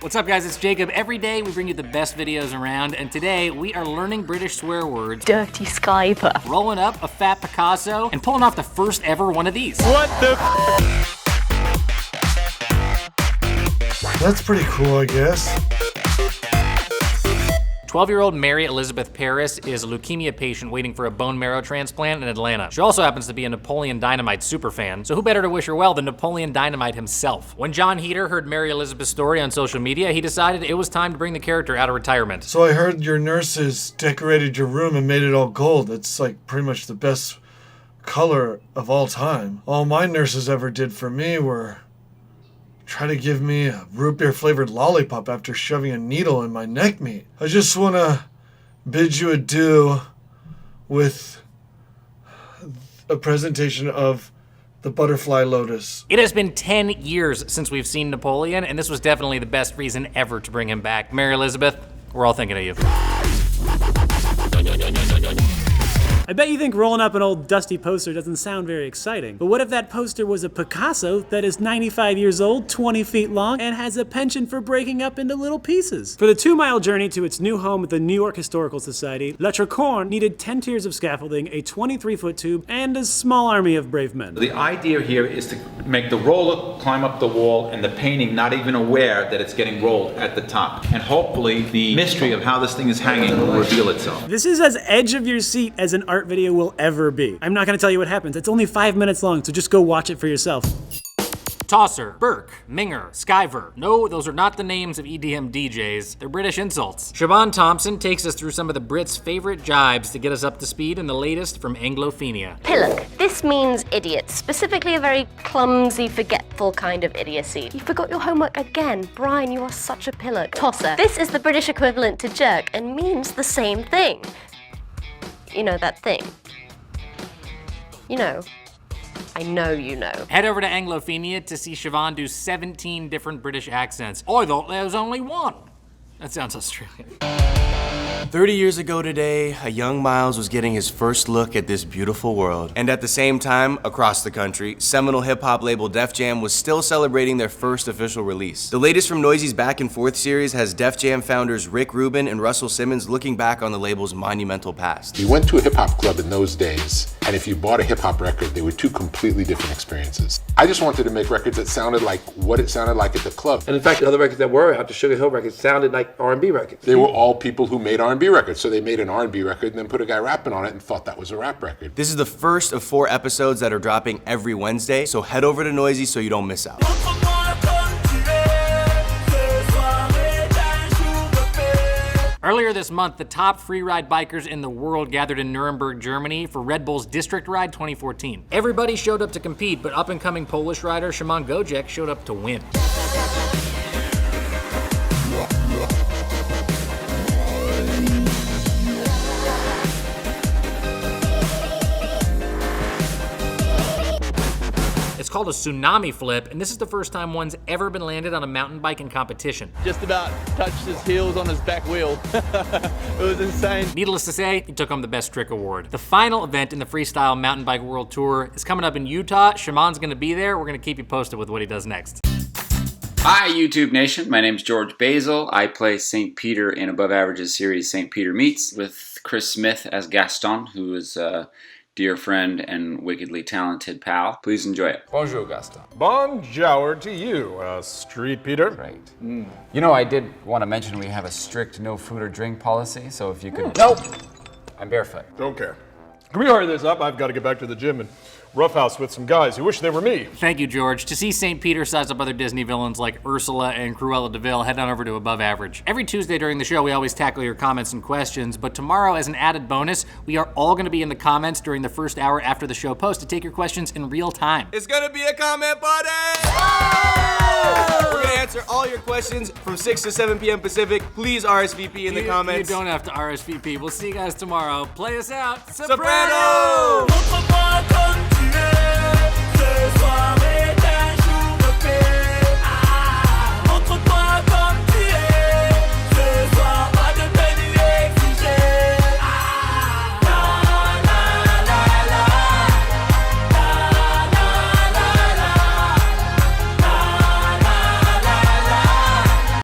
What's up guys, it's Jacob. Every day we bring you the best videos around, and today we are learning British swear words, dirty Skyper, rolling up a fat Picasso, and pulling off the first ever one of these. What the That's pretty cool, I guess. 12-year-old Mary Elizabeth Paris is a leukemia patient waiting for a bone marrow transplant in Atlanta. She also happens to be a Napoleon Dynamite superfan, so who better to wish her well than Napoleon Dynamite himself? When John Heater heard Mary Elizabeth's story on social media, he decided it was time to bring the character out of retirement. So I heard your nurses decorated your room and made it all gold. It's like pretty much the best color of all time. All my nurses ever did for me were try to give me a root beer flavored lollipop after shoving a needle in my neck meat. I just want to bid you adieu with a presentation of the butterfly lotus. It has been 10 years since we've seen Napoleon, and this was definitely the best reason ever to bring him back. Mary Elizabeth, we're all thinking of you. I bet you think rolling up an old dusty poster doesn't sound very exciting. But what if that poster was a Picasso that is 95 years old, 20 feet long, and has a penchant for breaking up into little pieces? For the 2-mile journey to its new home at the New York Historical Society, La Tricorne needed 10 tiers of scaffolding, a 23-foot tube, and a small army of brave men. The idea here is to make the roller climb up the wall and the painting not even aware that it's getting rolled at the top. And hopefully the mystery of how this thing is hanging will reveal itself. This is as edge of your seat as an art video will ever be. I'm not gonna tell you what happens. It's only 5 minutes long, so just go watch it for yourself. Tosser, Burke, Minger, Skyver. No, those are not the names of EDM DJs. They're British insults. Siobhan Thompson takes us through some of the Brits' favorite jibes to get us up to speed in the latest from Anglophenia. pillock. This means idiot, specifically a very clumsy, forgetful kind of idiocy. You forgot your homework again. Brian, you are such a pillock. Tosser. This is the British equivalent to jerk and means the same thing. You know that thing. You know. I know you know. Head over to Anglophenia to see Siobhan do 17 different British accents. I thought there was only one. That sounds Australian. 30 years ago today, a young Miles was getting his first look at this beautiful world. And at the same time, across the country, seminal hip-hop label Def Jam was still celebrating their first official release. The latest from Noisey's Back and Forth series has Def Jam founders Rick Rubin and Russell Simmons looking back on the label's monumental past. You went to a hip-hop club in those days, and if you bought a hip-hop record, they were two completely different experiences. I just wanted to make records that sounded like what it sounded like at the club. And in fact, the other records that were out, the Sugar Hill records, sounded like R&B records. They were all people who made R&B records, so they made an R&B record and then put a guy rapping on it and thought that was a rap record. This is the first of 4 episodes that are dropping every Wednesday, so head over to Noisey so you don't miss out. Earlier this month, the top freeride bikers in the world gathered in Nuremberg, Germany for Red Bull's District Ride 2014. Everybody showed up to compete, but up-and-coming Polish rider Szymon Gojek showed up to win. It's called a tsunami flip, and this is the first time one's ever been landed on a mountain bike in competition. Just about touched his heels on his back wheel. It was insane. Needless to say, he took home the Best Trick Award. The final event in the Freestyle Mountain Bike World Tour is coming up in Utah. Szymon's gonna be there. We're gonna keep you posted with what he does next. Hi YouTube Nation, my name's George Basil. I play St. Peter in Above Average's series St. Peter Meets with Chris Smith as Gaston, who is a dear friend and wickedly talented pal. Please enjoy it. Bonjour, Gaston. Bonjour to you, Street Peter. Great. You know, I did want to mention we have a strict no food or drink policy, so if you could... Nope. I'm barefoot. Don't care. Can we hurry this up? I've got to get back to the gym and roughhouse with some guys who wish they were me. Thank you, George. To see St. Peter size up other Disney villains like Ursula and Cruella de Vil, head on over to Above Average. Every Tuesday during the show, we always tackle your comments and questions, but tomorrow, as an added bonus, we are all going to be in the comments during the first hour after the show post to take your questions in real time. It's gonna be a comment party! We're gonna answer all your questions from 6 to 7 p.m. Pacific. Please RSVP in the comments. You don't have to RSVP. We'll see you guys tomorrow. Play us out. Soprano! Soprano!